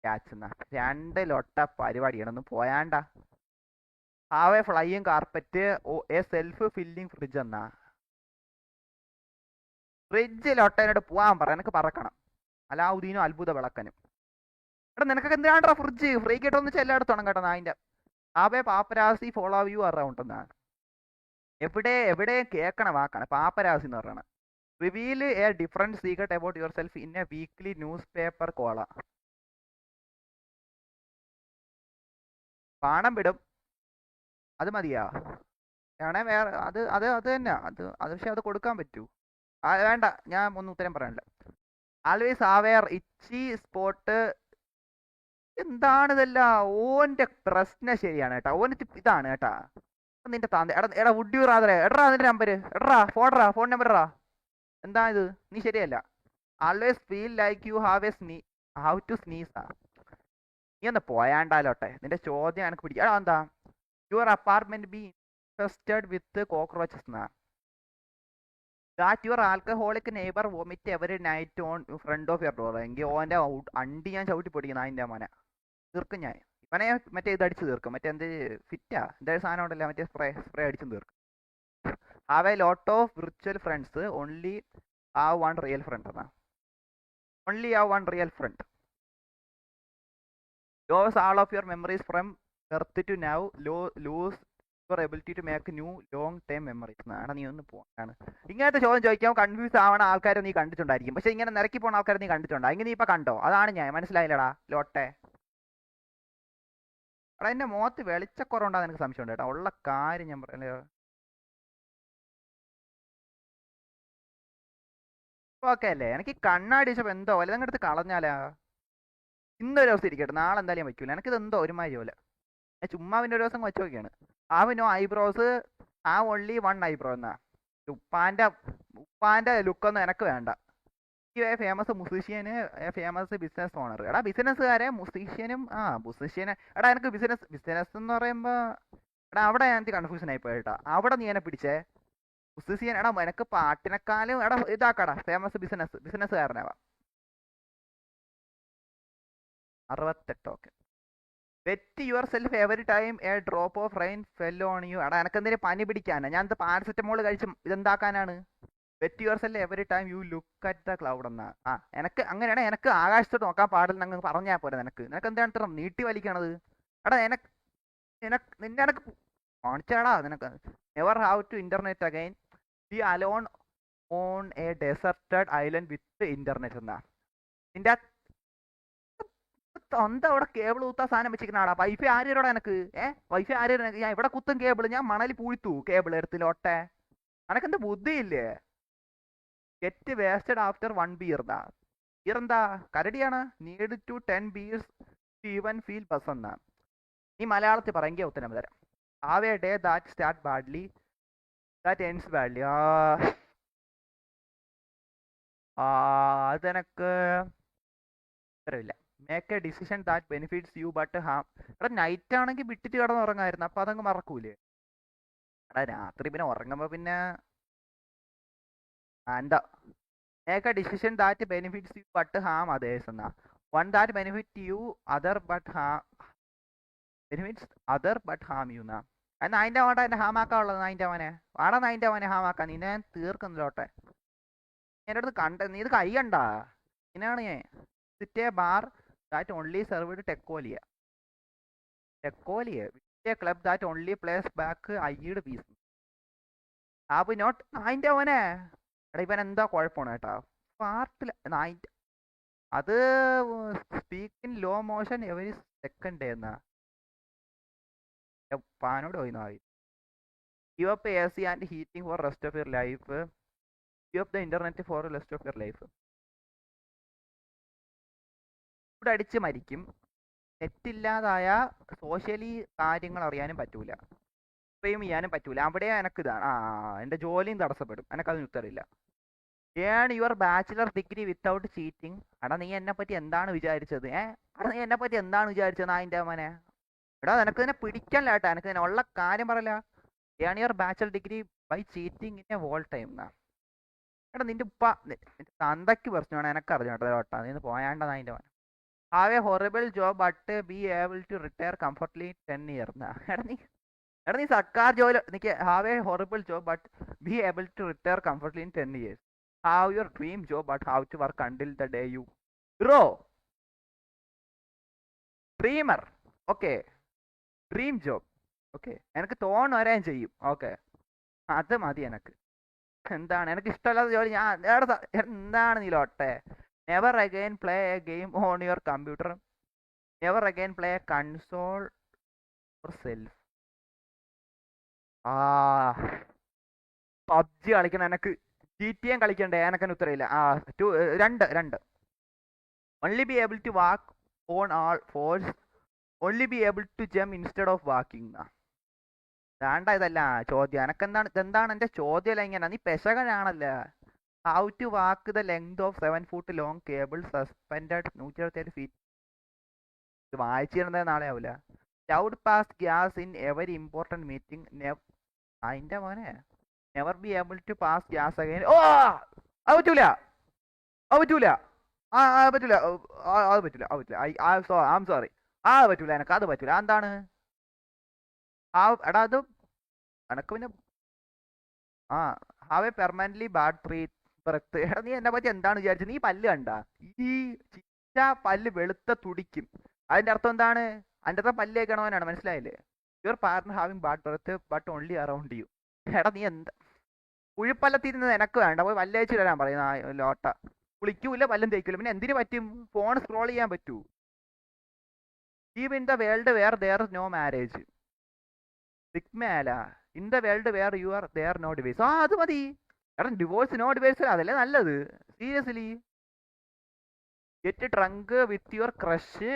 catch എന്നാ. 2 ലൊട്ട പരിപാടിയാണ്. ഒന്ന് പോയാണ്ടാ. Have a flying carpet, a self filling fridge എന്നാ. ഫ്രിഡ്ജിലൊട്ടനോട് പോവാൻ പറ. എനിക്ക് പറക്കണം. അലാവുദ്ദീനും അത്ഭുത വിളക്കനും. എടാ നിനക്കൊക്കെ എന്തിനാണ്ടാ ഫ്രിഡ്ജ്? ഫ്രീ കിട്ടൊന്ന് എല്ലായിടത്തും കേട്ടോ. അതിന്റെ have a paparazzi follow you around എന്നാ. എവിടെ കേൾക്കണ വാക്കാണ് പാപ്പരാസി എന്ന് പറയണ. Reveal a different secret about yourself in a weekly newspaper കോള. പാണം വിടും. അത് മതിയാ? വേണേ വേറെ അത് തന്നെ അത് പക്ഷെ അത് കൊടുക്കാൻ പറ്റൂ. വേണ്ട, ഞാൻ ഒന്നും ഉത്തരം പറയാനില്ല. ആൾവേസ് ആവേർ ഇച്ചി സ്പോട്ട്. എന്താണ് ഇതെല്ലാം? ഓന്റെ പ്രശ്നം ശരിയാണ് കേട്ടാ. ഇതാണ് കേട്ടാ നിന്റെ താന്ത. എടാ വുഡ് യു റാദർ, എടാ നിന്റെ നമ്പർ ഫോൺ നമ്പർ എന്താ ഇത്? നീ ശരിയല്ല. Always feel like you have to sneeze. നീ ഒന്ന് പോയാണ്ടാലോട്ടെ. നിന്റെ ചോദ്യം എനിക്ക് പിടിക്കാം. എന്താ your apartment be infested with cockroaches എന്നാ. That your alcoholic neighbour vomit every night on front of your door. എങ്കിൽ ഓന്റെ അണ്ടി ഞാൻ ചവിട്ടി പൊടിക്കുന്ന അതിന്റെ മോനെ തീർക്കും ഞാൻ. ഇവനെ മറ്റേ ഇത് അടിച്ച് തീർക്കും. മറ്റേ എന്ത് ഫിറ്റാ എന്തായാലും സാധനം ഉണ്ടല്ലോ, മറ്റേ സ്പ്രേ അടിച്ചും തീർക്കും. Have a lot of virtual friends, only have one real friend എന്നാ. Only have one real friend. Lose all of your memories from earth to now. Lose your ability to make new long time memories എന്നാണ്. നീ ഒന്ന് പോകാനാണ് ഇങ്ങനത്തെ ചോദ്യം ചോദിക്കാൻ കൺഫ്യൂസ് ആവണ ആൾക്കാരെ നീ കണ്ടിട്ടുണ്ടായിരിക്കും. പക്ഷെ ഇങ്ങനെ നിരക്കി പോണ ആൾക്കാരെ നീ കണ്ടിട്ടുണ്ടോ? ഇങ്ങനെ നീ ഇപ്പൊ കണ്ടോ? അതാണ് ഞാൻ മനസ്സിലായില്ലടാ ലോട്ടെ. എടാ എന്റെ മുഖത്ത് വെളിച്ചക്കുറവുണ്ടാന്ന് എനിക്ക് സംശയമുണ്ട് കേട്ടോ. ഉള്ള കാര്യം ഞാൻ പറയല്ലേ. ഓക്കെ അല്ലേ? എനിക്ക് കണ്ണാടി വെച്ചപ്പോ എന്തോ പോലെ ഇതങ്ങടുത്ത് കളഞ്ഞാലാ. ഇന്നൊരു ദിവസം ഇരിക്കട്ടെ, നാളെ എന്തായാലും വയ്ക്കൂല. എനിക്കിത് എന്തോ ഒരുമാതിരി പോലെ. ഞാൻ ചുമ്മാ പിന്നെ ഒരു ദിവസം വെച്ച് നോക്കിയാണ്. No eyebrows, only one eyebrow എന്നാ. ഉപ്പാന്റെ ലുക്കൊന്നും എനക്ക് വേണ്ട. Famous musician, famous business owner. എടാ ബിസിനസ്സുകാരെ മുസീഷ്യനും മുസീഷ്യന്. എടാ എനിക്ക് ബിസിനസ് എന്ന് പറയുമ്പോ എടാ അവിടെ ഞാൻ കൺഫ്യൂഷൻ ആയി പോയിട്ടാ. അവിടെ നീ എന്നെ പിടിച്ചേ മുസീഷ്യൻ. എടാ എനിക്ക് പാട്ടിനെക്കാളും എടാ ഇതാക്കടാ ഫേമസ് ബിസിനസ്സുകാരനാവാ. 68. Okay. Wet yourself every time a drop of rain fell on you. എടാ എനിക്ക് എന്തെങ്കിലും പനി പിടിക്കാനാ? ഞാൻ പാരസെറ്റമോൾ കഴിച്ചും ഇതെന്താക്കാനാണ്? Wet yourself every time you look at the cloud എന്നാ. എനക്ക് അങ്ങനെയാണ്. എനക്ക് ആകാശത്തോട്ട് നോക്കാൻ പാടില്ല അങ്ങ് പറഞ്ഞാൽ പോരെ. നിനക്ക് എന്താണ് ഇത്ര നീട്ടി വലിക്കണത്? എടാ നിന്നെ എനക്ക് കാണിച്ചാടാ നിനക്ക്. Never have to internet again. Be alone on a deserted island with internet എന്നാ. നിന്റെ എന്താ അവിടെ കേബിൾ കുത്താൻ സാധനം വെച്ചിരിക്കണാടാ? വൈഫൈ ആരോടാ എനക്ക്? വൈഫൈ ആരും? ഞാൻ ഇവിടെ കുത്തും കേബിൾ. ഞാൻ മണലിൽ പൂഴ്ത്തു കേബിൾ എടുത്തിലോട്ടെ. എനക്കെന്ത് ബുദ്ധിയില്ലേ? ഗെറ്റ് വേസ്റ്റഡ് ആഫ്റ്റർ 1 ബിയർ എന്നാ. ബിയർ എന്താ കരടിയാണ്? Need to 10 beers to even feel buzz എന്നാ. നീ മലയാളത്തിൽ പറയെങ്കിൽ ഉത്തരം തരാം. Have a day that start badly that ends badly. അതെനക്ക് ഉത്തരവില്ല. Make a decision that benefits you but harm. എടാ നൈറ്റ് ആണെങ്കിൽ വിട്ടിട്ട് കിടന്ന് ഉറങ്ങായിരുന്നു. അപ്പൊ അതങ്ങ് മറക്കൂലേ? എടാ രാത്രി പിന്നെ ഉറങ്ങുമ്പോ പിന്നെ എന്താ make a decision that benefits you but harm others എന്നാ. One that benefit you other but harm you എന്നാ. എന്നാ അതിന്റെ വേണ്ട എന്നെ ഹാമാക്കാനുള്ളത് അതിന്റെ അവനെ വേണം. അതിന്റെ അവനെ ഹാമാക്കാൻ നിന്നെ ഞാൻ തീർക്കുന്നില്ലോട്ടെ. എൻ്റെ അടുത്ത് നീ ഇത് കൈ കണ്ടാ? ഇങ്ങനെയാണ് ഞാൻ sit A bar that only served Tecolia. A club that only plays back IE'd piece. Have not അതിന്റെ അവനെ. എടാ ഇവൻ എന്താ കുഴപ്പമാണ് കേട്ടാ. പാർട്ടിൽ അത് speak in low motion every second day എന്നാ. പാനോട് പോയിന്നാ. Give up A C and heating for rest of your life. Give up the internet for rest of your life. ഇവിടെ അടിച്ച് മരിക്കും. നെറ്റില്ലാതായ സോഷ്യലി കാര്യങ്ങൾ അറിയാനും പറ്റൂല, സ്ട്രീം ചെയ്യാനും പറ്റൂല. അവിടെ എനക്ക് ഇതാണ് എൻ്റെ ജോലിയും തടസ്സപ്പെടും. എനക്കതിന് ഉത്തരവില്ല. Earn your bachelor degree without cheating. എടാ നീ എന്നെ പറ്റി എന്താണ് വിചാരിച്ചത്? എടാ നീ എന്നെ പറ്റി എന്താണ് വിചാരിച്ചത്? അതിൻ്റെ മോനെ എടാ നിനക്ക് ഇതിനെ പിടിക്കല്ല കേട്ടാ. എനിക്ക് ഇതിനെ ഉള്ള കാര്യം പറയല. Earn your bachelor degree by cheating in a whole time എന്നാ. എടാ നിന്റെ തന്തയ്ക്ക് പ്രശ്നമാണ്. എനക്കറിഞ്ഞു കേട്ടോ കേട്ടാ. നീ പോയാണ്ടാ അതിൻ്റെ മോനെ. Have a horrible job but be able to retire comfortably 10 year. എടാ നീ സർക്കാർ ജോലി നിക്ക്. Have a horrible job but be able to retire comfortably in 10 years. Have your dream job but have to work until the day you bro. Dreamer. Okay, dream job. Okay, എനിക്ക് തോന്നുന്നു വരാൻ ചെയ്യും. ഓക്കെ, അത് മതി എനക്ക്. എന്താണ് എനിക്ക് ഇഷ്ടമല്ലാത്ത ജോലി? ഞാൻ എന്താണ് നീ Lotay? Never again play a game on your computer. Never again play a console yourself. ആ പബ്ജി കളിക്കണം എനക്ക്. GTA കളിക്കണ്ടേ എനക്കതിന് ഉത്തരവില്ല. രണ്ട് only be able to walk on all fours, only be able to jump instead of walking. വേണ്ട ഇതല്ല ചോദ്യം. എനക്കെന്താണ് ഇതെന്താണ് എന്റെ ചോദ്യമല്ല ഇങ്ങനെ, നീ പെശകനാണല്ലേ. How to walk the length of 7 foot long cable suspended 127 feet. ഇത് വായിച്ചിരുന്നത് നാളെ ആവില്ല. Loud pass gas in every important meeting. അതിന്റെ മോനെ never be able to pass gas again. ഓ അത് പറ്റൂല, അത് പറ്റൂല, അത് പറ്റൂല, അത് പറ്റൂല, അത് പറ്റൂല. ഐ ആം സോറി, അത് പറ്റൂല, എനക്ക് അത് പറ്റൂല. എന്താണ് എടാ അത് എനക്ക് പിന്നെ have a permanently bad breath. എടാ നീ എന്നെ പറ്റി എന്താണ് വിചാരിച്ചത്? നീ പല്ല് കണ്ട? ഈ ചിറ്റ പല്ല് വെളുത്ത തുടിക്കും. അതിന്റെ അർത്ഥം എന്താണ്? അതിന്റെ അർത്ഥം പല്ല് കേൾക്കണവനാണ്, മനസ്സിലായില്ലേ? Your partner having bad breath but only around you. എടാ നീ എന്താ കുഴിപ്പല്ലത്തിരുന്നത് എനക്ക് വേണ്ട, പോയി പല്ലേച്ച് വരാൻ പറയുന്ന ലോട്ട. കുളിക്കൂല, പല്ലും തേക്കൂല, പിന്നെ എന്തിനു പറ്റും? ഫോൺ സ്ക്രോൾ ചെയ്യാൻ പറ്റൂ. Live in the world where there no marriage. സിഗ്മേല in the world where you are there no device. അത് മതി. എടാ ഡിവോഴ്സ് നോ ഡിവൈസ് അതല്ലേ നല്ലത്, seriously. Get drunk with your crush.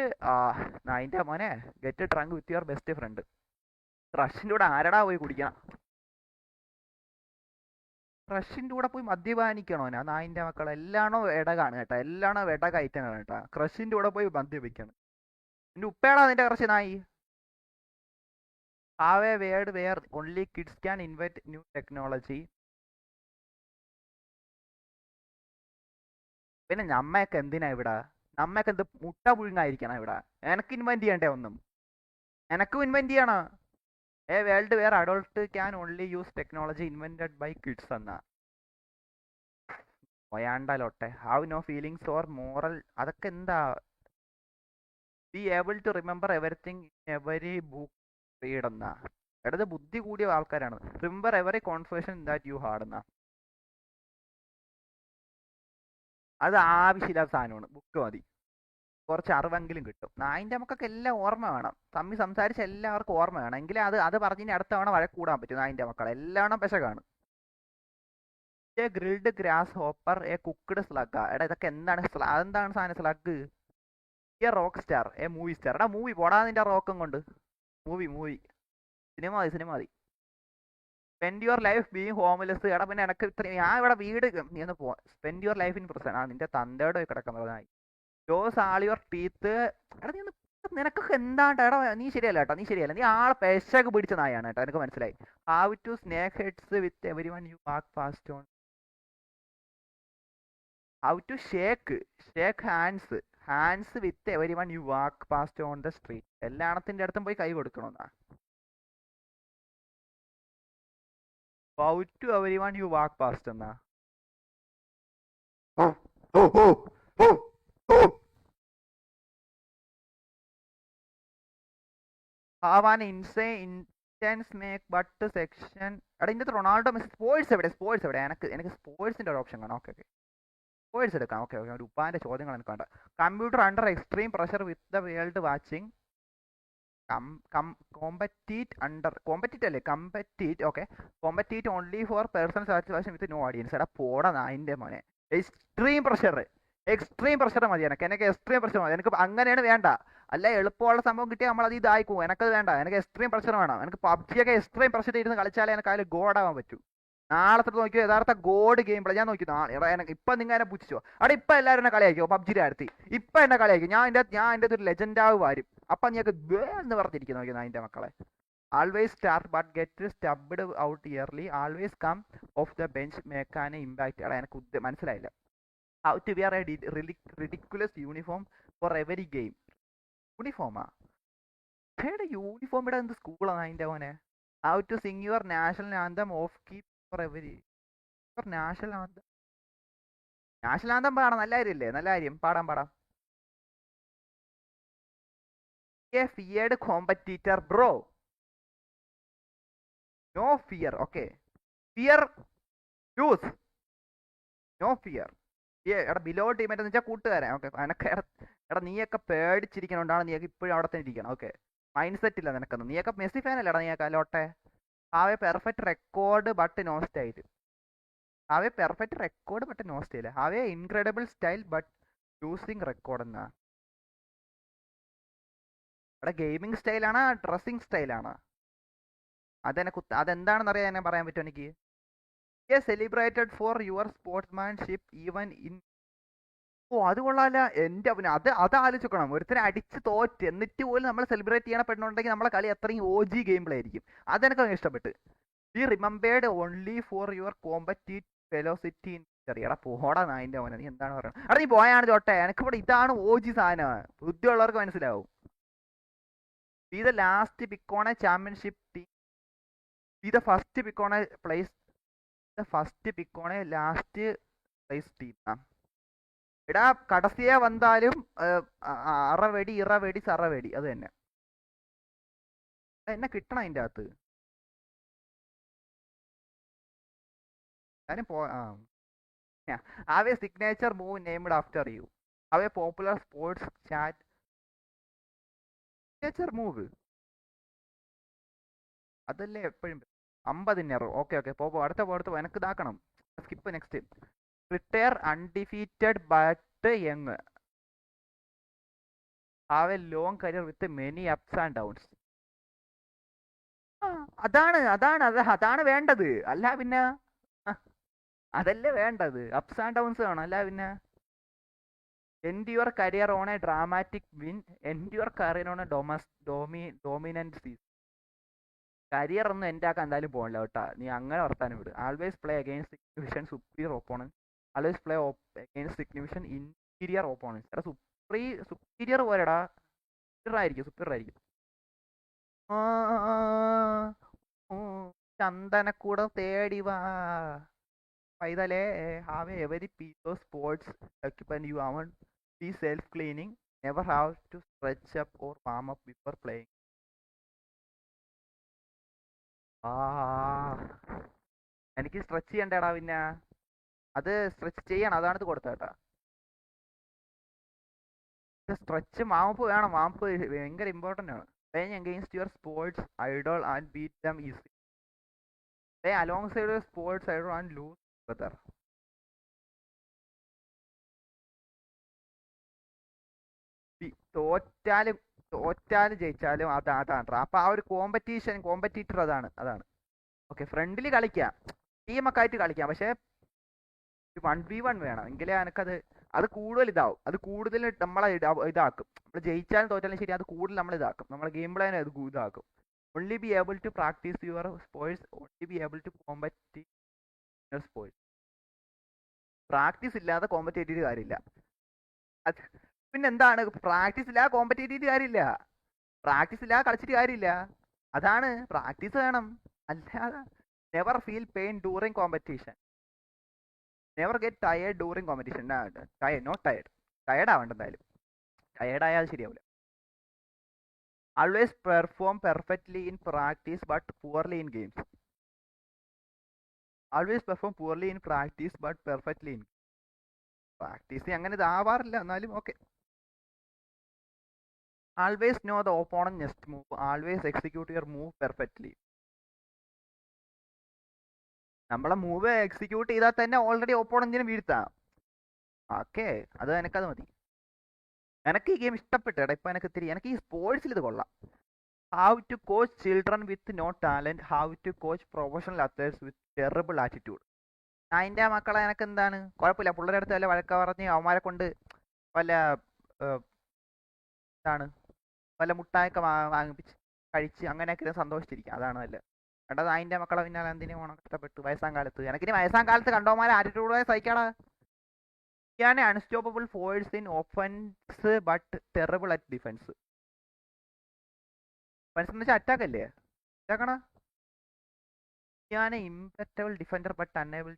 അതിന്റെ മോനെ get drunk with your best friend. ക്രഷിന്റെ കൂടെ ആരടാ പോയി കുടിക്കണം? ക്രഷിന്റെ കൂടെ പോയി മദ്യപാനിക്കണോ? ഞാൻ നായിന്റെ മക്കൾ എല്ലാണോ ഇടകാണ് കേട്ടോ, എല്ലാണോ ഇടകയറ്റാണ് കേട്ടാ. ക്രഷിന്റെ കൂടെ പോയി മദ്യപിക്കണം. എന്റെ ഉപ്പയാണോ നിന്റെ ക്രഷ് നായി? Have a world where only kids can invent new technology. പിന്നെ നമ്മയൊക്കെ എന്തിനാ ഇവിടെ? നമ്മയൊക്കെ എന്ത് മുട്ട പുഴുങ്ങായിരിക്കണം ഇവിടെ? എനക്ക് ഇൻവെന്റ് ചെയ്യണ്ടേ ഒന്നും? എനക്കും ഇൻവെന്റ് ചെയ്യണോ? A world where adult can only use technology invented by kids എന്നാ. ഒയാണ്ടലോട്ടെ. Have no feelings or moral. അതൊക്കെ എന്താ? Be able to remember everything in every book read എന്നാ. ഇടത് ബുദ്ധി കൂടിയ ആൾക്കാരാണ്. Remember every confirmation that you had എന്നാ. അത് ആവശ്യമില്ലാത്ത സാധനമാണ്. ബുക്ക് മതി, കുറച്ച് അറിവെങ്കിലും കിട്ടും. നായിൻ്റെ നമുക്കൊക്കെ എല്ലാം ഓർമ്മ വേണം. തമ്മി സംസാരിച്ച എല്ലാവർക്കും ഓർമ്മ വേണം, എങ്കിലേ അത് പറഞ്ഞിന് അടുത്ത തവണ വഴക്കൂടാൻ പറ്റും. നായിൻ്റെ മക്കൾ എല്ലാം പെശകാണ്. A grilled grasshopper, a cooked slug. എടാ ഇതൊക്കെ എന്താണ്? അതെന്താണ് സാധനം slug? A rock star, a movie star. എടാ മൂവി പോടാ നിന്റെ റോക്കും കൊണ്ട്. മൂവി സിനിമ മതി. Spend your life being homeless. എടാ പിന്നെ എനക്ക് ഇത്രയും ഞാൻ ഇവിടെ വീട് നീ ഒന്ന് പോ. Spend your life in present. നിന്റെ തന്തയോട് പോയി കിടക്കുന്നതായി. യോസ് ആൾ യുവർ ടീത്ത്. എടാ നീ നിനക്കൊക്കെ എന്താണ്ട്? എടാ നീ ശരിയല്ല കേട്ടോ, നീ ശരിയല്ല. നീ ആളെ പെശക് പിടിച്ച നായാണ് കേട്ടോ, എനിക്ക് മനസ്സിലായി. Have to snake heads with every one you walk fast on. How to shake hands with every one you walk fast on the street. എല്ലാണത്തിന്റെ അടുത്തും പോയി കൈ കൊടുക്കണമെന്നാ. How to every one you walk fast എന്നാ. Have an intense make but section. എടാ ഇതിന്റെ റൊണാൾഡോ മെസ്സി. സ്പോർട്സ് എവിടെ? എനിക്ക് സ്പോർട്സിന്റെ ഒരു ഓപ്ഷൻ കാണാം. ഓക്കെ സ്പോർട്സ് എടുക്കാം. ഓക്കെ ഒരു ഉപ്പാന്റെ ചോദ്യങ്ങൾ എനിക്ക് വേണ്ട. Computer under extreme pressure with the world watching. Compete only for personal satisfaction with no audience. എടാ പോടാ നായിന്റെ മോനെ. എക്സ്ട്രീം പ്രഷർ മതി എനിക്ക് എക്സ്ട്രീം പ്രഷർ മതി. എനിക്ക് അങ്ങനെയാണ് വേണ്ട. അല്ല എളുപ്പമുള്ള സംഭവം കിട്ടിയാൽ നമ്മൾ അത് ഇതായിക്കും. എനിക്കത് വേണ്ട. എനിക്ക് എക്സ്ട്രീം പ്രഷർ വേണം. എനിക്ക് പബ്ജിയൊക്കെ എക്സ്ട്രീം പ്രഷർ ഇരുന്ന് കളിച്ചാലേ എനിക്ക് അതിൽ ഗോഡാവാൻ പറ്റൂ. നാളത്തെ നോക്കിയോ യഥാർത്ഥ ഗോഡ് ഗെയിം പ്ലേ ഞാൻ നോക്കി. എനിക്ക് ഇപ്പം നിങ്ങൾ എന്നെ പുച്ഛിച്ചോ? അവിടെ ഇപ്പം എല്ലാവരും എന്നെ കളിയാക്കിയോ പബ്ജിയുടെ അടുത്ത്? ഇപ്പം എന്നെ കളിയാക്കി. ഞാൻ എൻ്റെ ഒരു ലെജൻഡാവ് വരും. അപ്പം നീക്ക് എന്ന് പറഞ്ഞിരിക്കുന്നു നോക്കി അതിൻ്റെ മക്കളെ. Always start but get stubbed out early. Always come off the bench make an impact. എടാ എനിക്ക് മനസ്സിലായില്ല. How to wear a ridiculous uniform for every game. യൂണിഫോമാ? യൂണിഫോം ഇവിടെ എന്ത് സ്കൂളാണ് അതിൻ്റെ മോനെ? How to sing your national anthem of keep for every. National anthem പാടാം. നല്ല കാര്യമല്ലേ? നല്ല കാര്യം. പാടാം. A feared competitor bro. No fear. Okay fear lose. No fear. എടാ ബിലോ ടീമേറ്റ് എന്ന് വെച്ചാൽ കൂട്ടുകാരൻ. ഓക്കെ എനക്ക് എടാ നീയൊക്കെ പേടിച്ചിരിക്കണോണ്ടാണ് നീയൊക്കെ ഇപ്പോഴും അവിടെ തന്നെ ഇരിക്കണം. ഓക്കെ മൈൻഡ് സെറ്റ് ഇല്ല നിനക്കൊന്നും. നീയൊക്കെ മെസ്സി ഫാൻ അല്ലേടാ നീയൊക്കെ? ലോട്ടെ have a perfect record but no style. Have a perfect record but no style. Have a incredible style but losing record എന്നാ. ഇവിടെ ഗെയിമിംഗ് സ്റ്റൈലാണോ ഡ്രസ്സിങ് സ്റ്റൈലാണോ? അതെന്താണെന്ന് അറിയാൻ ഞാൻ പറയാൻ പറ്റുമോ എനിക്ക്? Celebrated for your sportsmanship even in. ഓ അത് കൊള്ളാല്ല എൻ്റെ അവന്. അത് ആലോചിക്കണം. ഒരുത്തരെ അടിച്ച് തോറ്റ് എന്നിട്ട് പോലും നമ്മൾ സെലിബ്രേറ്റ് ചെയ്യണമെന്നുണ്ടെങ്കിൽ നമ്മളെ കളി അത്രയും OG ഗെയിം പ്ലേ ആയിരിക്കും. അതെനിക്ക് ഇഷ്ടപ്പെട്ട്. Be remembered only for your competitive velocity in ചെറിയടാ പോടാ നായിൻ്റെ അവനെ. നീ എന്താണ് പറയുന്നത്? അവിടെ നീ പോയാണ് ചോട്ടെ. എനിക്കിവിടെ ഇതാണ് OG സാധനം. ബുദ്ധിയുള്ളവർക്ക് മനസ്സിലാവും. B the last pick on A championship team. Be the first pick on A place. The first pick on A last place team. എടാ കടസിയെ വന്നാലും അറവെടി ഇറവെടി സറവെടി അത് തന്നെ. എന്നെ കിട്ടണം അതിൻ്റെ അകത്ത്. ഞാനും have a signature move named after you. Have a popular sports chat. Signature move അതല്ലേ എപ്പോഴും 50 ഓക്കെ പോ. അടുത്ത എനിക്ക് ഇതാക്കണം. Skip. Next retire undefeated but young. Have a long career with many ups and downs. അതാണ് വേണ്ടത്. അല്ല പിന്നെ അതല്ലേ വേണ്ടത്. അപ്സ് ആൻഡ് ഡൗൺസ് വേണം. അല്ല പിന്നെ end your career on A dramatic win. End your career on A dominant season. Career ഒന്നും എൻ്റെ ആക്കാൻ എന്തായാലും പോകണില്ല കേട്ടാ. നീ അങ്ങനെ വർത്താനം വിട്. Always play against significant superior opponents. Always play against significant inferior opponents. എടാ സുപ്പീരിയർ പോലെടാ. സുപ്പീരിയർ ആയിരിക്കും. ചന്ദനക്കൂടം തേടി വാ പൈതലേ. Have a every piece of sports equipment you own. Be self cleaning. Never have to stretch up or warm up before playing. എനിക്ക് സ്ട്രെച്ച് ചെയ്യണ്ടേടാ. പിന്നെ അത് സ്ട്രെച്ച് ചെയ്യണം. അതാണ് കൊടുത്തേട്ടാ. സ്ട്രെച്ച് വാമപ്പ് വേണം. വാമപ്പ് ഭയങ്കര ഇമ്പോർട്ടൻ്റ് ആണ്. Playing against your sports idol and beat dum easy. Play alongside your sports idol and lose together. തോറ്റാലും ജയിച്ചാലും അതാണ്. അപ്പൊ ആ ഒരു കോമ്പറ്റീറ്റർ അതാണ്. ഓക്കെ ഫ്രണ്ട്ലി കളിക്കാം, ടീമൊക്കെ ആയിട്ട് കളിക്കാം. പക്ഷെ 1v1 വേണം. എങ്കിലേ അത് കൂടുതൽ ഇതാവും. അത് കൂടുതൽ നമ്മളെ ഇതാക്കും. നമ്മൾ ജയിച്ചാലും തോറ്റാലും ശരി, അത് കൂടുതൽ നമ്മൾ ഇതാക്കും. നമ്മളെ ഗെയിം പ്ലേനെ അത് ഇതാക്കും. Only be able to practice your sports. Only be able to compete your sports. Practice ഇല്ലാതെ കോമ്പറ്റേറ്റീവ് കാര്യമില്ല. അത് പിന്നെന്താണ്? പ്രാക്ടീസ് ഇല്ലാതെ കോമ്പറ്റേറ്റീവ് കാര്യമില്ല. പ്രാക്ടീസ് ഇല്ലാതെ കളിച്ചിട്ട് കാര്യമില്ല. അതാണ് പ്രാക്ടീസ് വേണം. അല്ലാതെ never feel pain during competition. Never get tired during competition. Not tired ആവണ്ട. എന്തായാലും ടയേർഡ് ആയാൽ ശരിയാവില്ല. Always perform perfectly in practice but poorly in games. Always perform poorly in practice but perfectly in practice അങ്ങനെ ഇതാവാറില്ല. എന്നാലും okay. Always know the opponent next move. Always execute your move perfectly. നമ്മളെ മൂവ് എക്സിക്യൂട്ട് ചെയ്താൽ തന്നെ ഓൾറെഡി ഓപ്പോണന്റിനെ വീഴ്ത്താം. ഓക്കെ അത് എനിക്കത് മതി. എനിക്ക് ഈ ഗെയിം ഇഷ്ടപ്പെട്ടേടാ. ഇപ്പൊ എനിക്ക് ഈ സ്പോർട്സിൽ ഇത് കൊള്ളാം. How to coach children with no talent. How to coach professional athletes with terrible attitude. അതിൻ്റെ മക്കളെ എനിക്ക് എന്താണ് കുഴപ്പമില്ല. പിള്ളേരുടെ അടുത്ത് വല്ല വഴക്ക പറഞ്ഞ് അവന്മാരെ കൊണ്ട് വല്ല എന്താണ് വല്ല മുട്ടായൊക്കെ വാങ്ങിപ്പിച്ച് കഴിച്ച് അങ്ങനെയൊക്കെ സന്തോഷിച്ചിരിക്കുക. അതാണ് നല്ലത്. വേണ്ടത് അതിൻ്റെ മക്കളെ പിന്നാലെ എന്തിനു പോകണം കഷ്ടപ്പെട്ട് വയസ്സാം കാലത്ത്. എനിക്കിനി വയസ്സാം കാലത്ത് കണ്ടോമാരെ ആറ്റിറ്റ്യൂഡ് സഹിക്കാടാ. ഞാൻ unstoppable force in offence but terrible at defence. Defence എന്ന് വെച്ചാൽ അറ്റാക്ക് അല്ലേ? അറ്റാക്കണ. ഞാൻ ഇംപെറ്റബിൾ ഡിഫൻഡർ ബട്ട് അൺഎബിൾ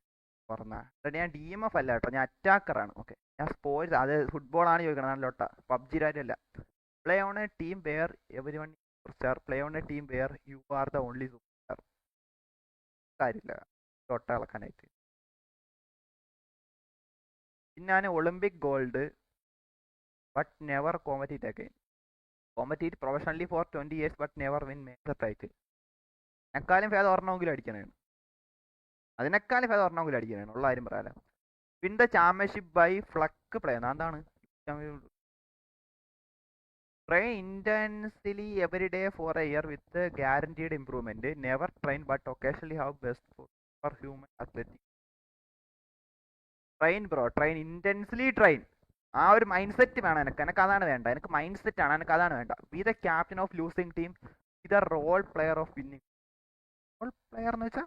പറഞ്ഞ. ഞാൻ DMF അല്ല കേട്ടോ, ഞാൻ അറ്റാക്കറാണ്. ഓക്കെ ഞാൻ സ്പോർട്സ് അത് ഫുട്ബോളാണ് ചോദിക്കണം. നല്ലോട്ട പബ്ജിയിലല്ല. Play on a team where every one star. Play on a team where you are the only superstar. കാര്യമില്ല തൊട്ട ഇളക്കാനായിട്ട്. പിന്നെ ഞാൻ Olympic gold but never compete again. Compete professionally for 20 years but never win major title. അതിനേക്കാളും ഭേദം ഒരെണ്ണമെങ്കിലും അടിക്കണേണ്. അതിനേക്കാളും ഭേദം ഒരെണ്ണമെങ്കിലും അടിക്കണേണ്, ഉള്ള കാര്യം പറയാലോ. Win the championship by fluke play. എന്താണ് train intensely every day for a year with guaranteed improvement. Never train but occasionally have best for human athletic. Train bro, train intensely train. ആ ഒരു മൈൻഡ് സെറ്റ് വേണം എനിക്ക് അതാണ് വേണ്ട. എനിക്ക് മൈൻഡ് സെറ്റ് ആണ്, എനിക്ക് അതാണ് വേണ്ട. Be the captain of losing team, be the role player of winning. Role player എന്ന് വെച്ചാൽ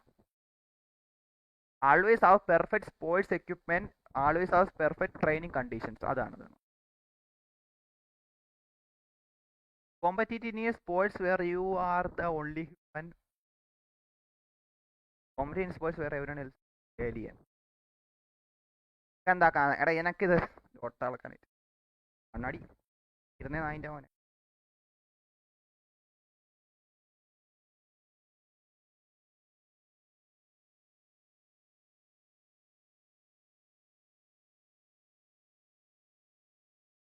always have perfect sports equipment, always have perfect training conditions. അതാണ് competitive sports where you are the only human. Competitive sports where everyone else alien. എന്താ എടാ എനക്കിത് ഒട്ടാളക്കാനായിട്ട് കണ്ണാടി ഇരുന്നേ നായിൻ്റെ മോനെ.